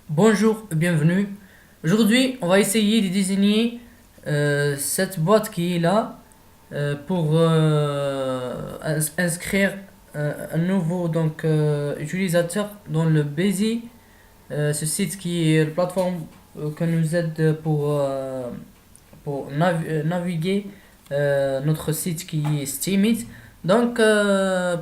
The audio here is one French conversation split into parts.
Bonjour, bienvenue. Aujourd'hui, on va essayer de désigner cette boîte qui est là pour inscrire un nouveau utilisateur dans le Busy, ce site qui est la plateforme qui nous aide pour naviguer notre site qui est Steemit. Donc,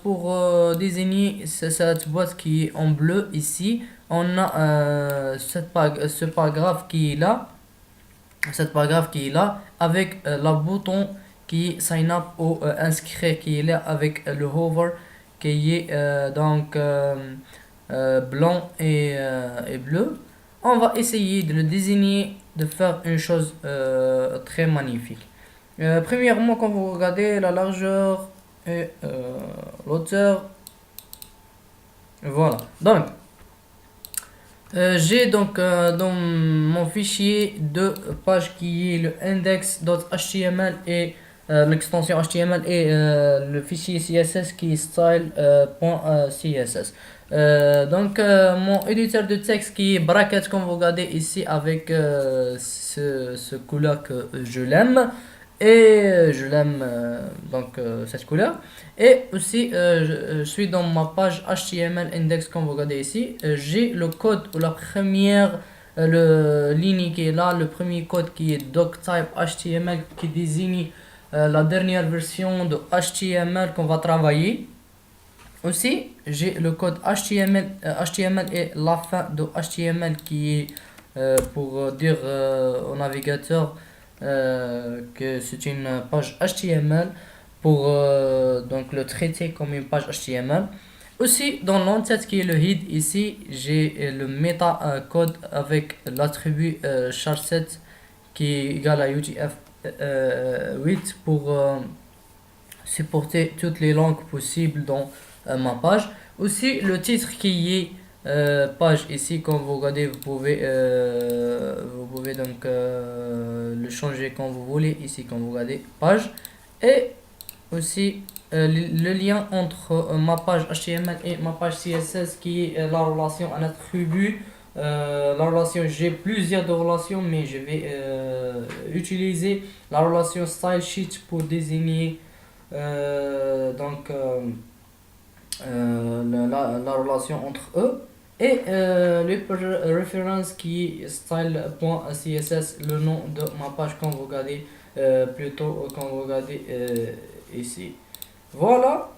pour désigner cette boîte qui est en bleu ici, on a ce paragraphe qui est là, cette paragraphe qui est là, avec la bouton qui est sign up ou inscrire qui est là avec le hover qui est blanc et bleu. On va essayer de le désigner, de faire une chose très magnifique. Premièrement, quand vous regardez la largeur et l'auteur, voilà. Donc, j'ai dans mon fichier deux pages qui est le index.html et l'extension HTML et le fichier CSS qui est style.css. Mon éditeur de texte qui est bracket comme vous regardez ici avec ce couleur que je l'aime et je l'aime cette couleur. Et aussi, je suis dans ma page HTML index comme vous regardez ici. J'ai le code ou la première ligne qui est là, le premier code qui est doctype HTML qui désigne la dernière version de HTML qu'on va travailler. Aussi, j'ai le code HTML et la fin de HTML qui est pour dire au navigateur que c'est une page HTML pour le traiter comme une page HTML. Aussi, dans l'entête qui est le head ici, j'ai le meta code avec l'attribut charset qui est égal à UTF-8 pour supporter toutes les langues possibles dans ma page. Aussi, le titre qui est page ici, comme vous regardez, vous pouvez le changer quand vous voulez ici, quand vous regardez page. Et aussi le lien entre ma page HTML et ma page CSS qui est la relation en attribut. La relation, j'ai plusieurs de relations, mais je vais utiliser la relation style sheet pour désigner la relation entre eux. Et le reference qui est style.css, le nom de ma page quand vous regardez quand vous regardez ici. Voilà,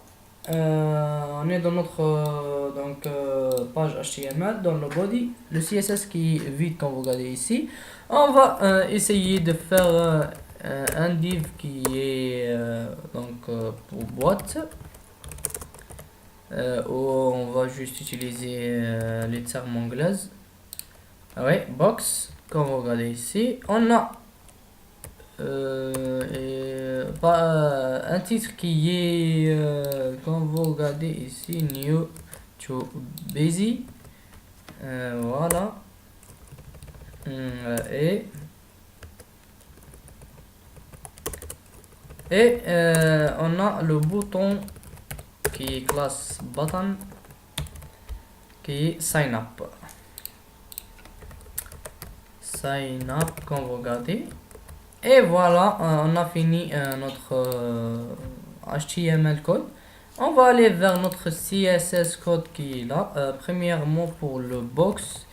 on est dans notre page HTML, dans le body, le CSS qui est vide quand vous regardez ici. On va essayer de faire un div qui est pour boîte. Où on va juste utiliser les termes anglaises. Ouais, box, comme vous regardez ici. On a un titre qui est, comme vous regardez ici, new to busy. Voilà. Et on a le bouton qui est class button qui est sign up. Sign up comme vous regardez. Et voilà, on a fini notre HTML code. On va aller vers notre CSS code qui est là. Premièrement pour le box,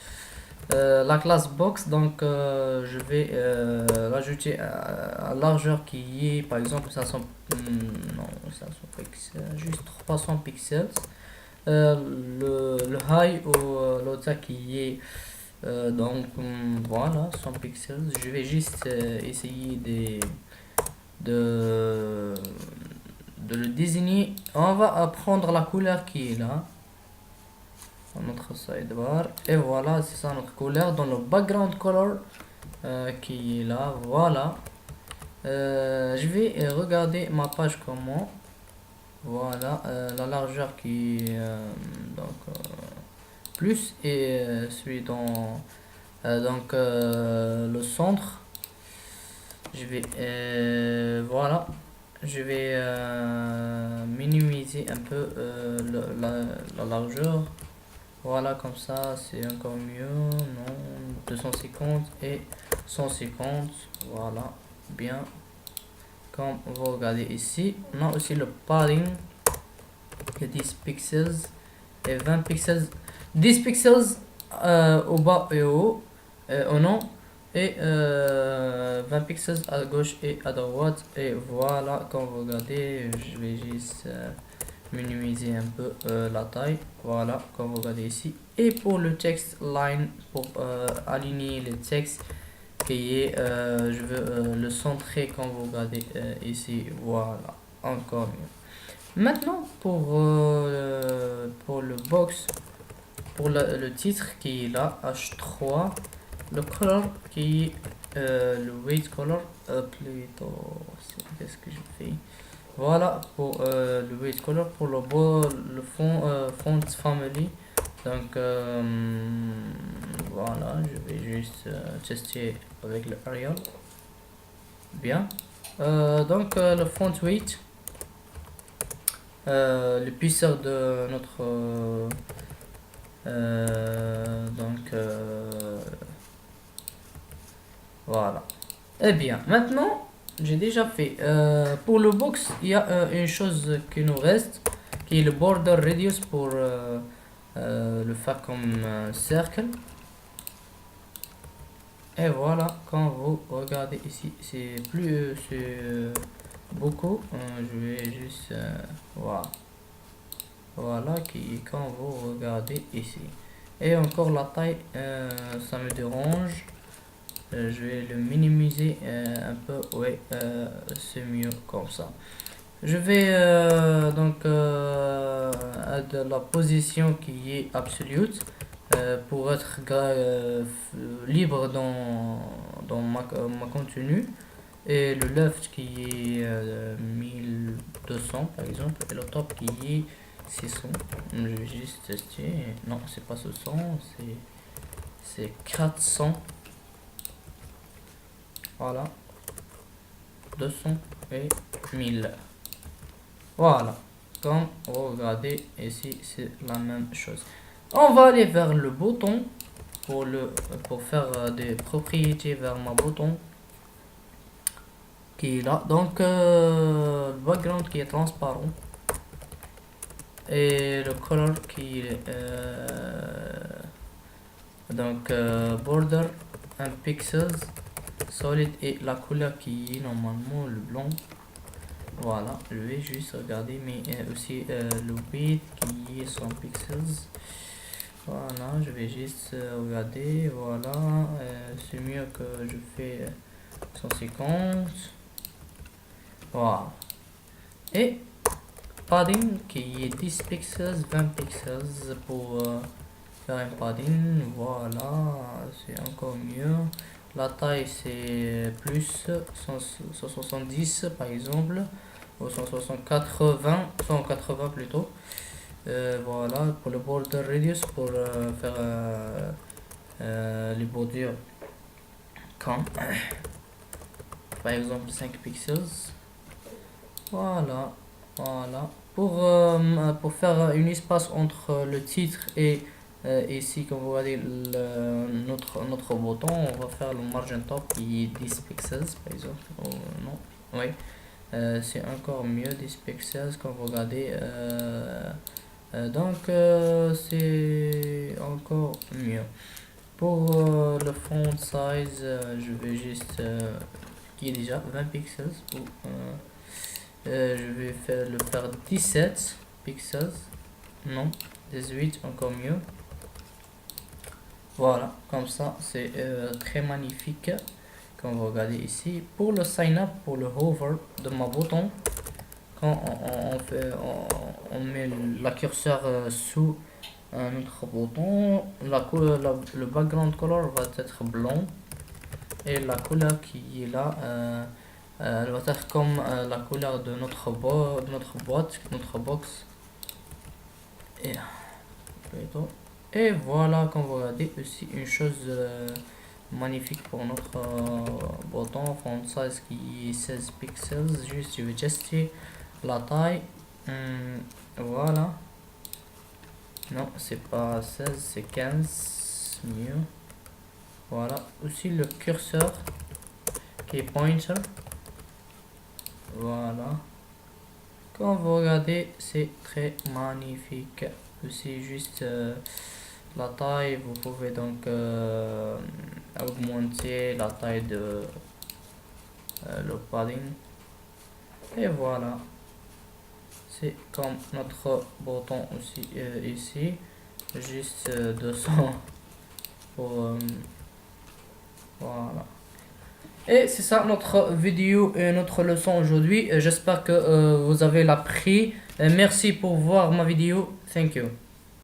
la classe box, je vais rajouter à largeur qui est par exemple 500 pixels, juste 300 pixels. Le high ou l'autre qui est voilà 100 pixels. Je vais juste essayer de, de le désigner. On va prendre la couleur qui est là, notre sidebar, et voilà, c'est ça notre couleur dans le background color qui est là. Voilà, je vais regarder ma page comment. Voilà, la largeur qui est plus et celui dans le centre. Je vais voilà, je vais minimiser un peu la largeur. Voilà, comme ça, c'est encore mieux. Non, 250 et 150. Voilà, bien. Comme vous regardez ici, on a aussi le padding. Il y a 10 pixels et 20 pixels. 10 pixels au bas et au haut, au nom. Et 20 pixels à gauche et à droite. Et voilà, quand vous regardez, je vais juste minimiser un peu la taille. Voilà, comme vous regardez ici. Et pour le text line, pour aligner le texte qui est, je veux le centrer quand vous regardez ici. Voilà, encore mieux. Maintenant, pour le box, pour le titre qui est là, H3, le color qui est le weight color, plutôt, qu'est-ce que je fais? Voilà pour le weight color, pour le fond, font family. Donc voilà, je vais juste tester avec le Arial. Bien. Donc le font weight, l'épaisseur de notre voilà. Eh bien, maintenant, j'ai déjà fait. Pour le box, il y a une chose qui nous reste, qui est le border radius pour le faire comme cercle. Et voilà, quand vous regardez ici, c'est plus, c'est beaucoup. Je vais juste, voilà. Voilà, qui quand vous regardez ici. Et encore la taille, ça me dérange. Je vais le minimiser un peu, ouais, c'est mieux comme ça. Je vais de la position qui est absolute pour être libre dans ma contenu, et le left qui est 1200 par exemple, et le top qui est 600. Je vais juste tester. Non, c'est pas 600, c'est 400. Voilà, 200 et 1000. Voilà, comme vous regardez ici, c'est la même chose. On va aller vers le bouton pour faire des propriétés vers ma bouton qui est là. Donc le background qui est transparent et le color qui est border un pixels solid et la couleur qui est normalement le blanc. Voilà, je vais juste regarder, mais aussi le width qui est 100 pixels. Voilà, je vais juste regarder. Voilà, c'est mieux que je fais 150. Voilà, et padding qui est 10 pixels, 20 pixels pour faire un padding. Voilà, c'est encore mieux. La taille c'est plus 170 par exemple, ou 180, 180 plutôt. Voilà, pour le border radius, pour faire les bordures comme par exemple 5 pixels. Voilà, voilà. Pour faire un espace entre le titre et ici, comme vous voyez, notre bouton, on va faire le margin top qui est 10 pixels par exemple. Oh, non, oui, c'est encore mieux 10 pixels quand vous regardez. C'est encore mieux. Pour le font size, je vais juste qui est déjà 20 pixels. Je vais le faire 17 pixels. Non, 18, encore mieux. Voilà, comme ça, c'est très magnifique. Comme vous regardez ici, pour le sign up, pour le hover de ma bouton, quand on met la curseur sous un autre bouton, le background color va être blanc, et la couleur qui est là, elle va être comme la couleur de notre boîte, notre box. Et voilà, quand vous regardez aussi une chose magnifique pour notre bouton, font size qui est 16 pixels. Juste, je vais tester la taille. Voilà. Non, c'est pas 16, c'est 15. Mieux. Voilà. Aussi le curseur qui est pointer. Voilà. Quand vous regardez, c'est très magnifique. C'est juste la taille. Vous pouvez donc augmenter la taille de le padding. Et voilà. C'est comme notre bouton aussi ici. Juste 200 pour voilà. Et c'est ça notre vidéo et notre leçon aujourd'hui. J'espère que vous avez appris. Merci pour voir ma vidéo. Thank you.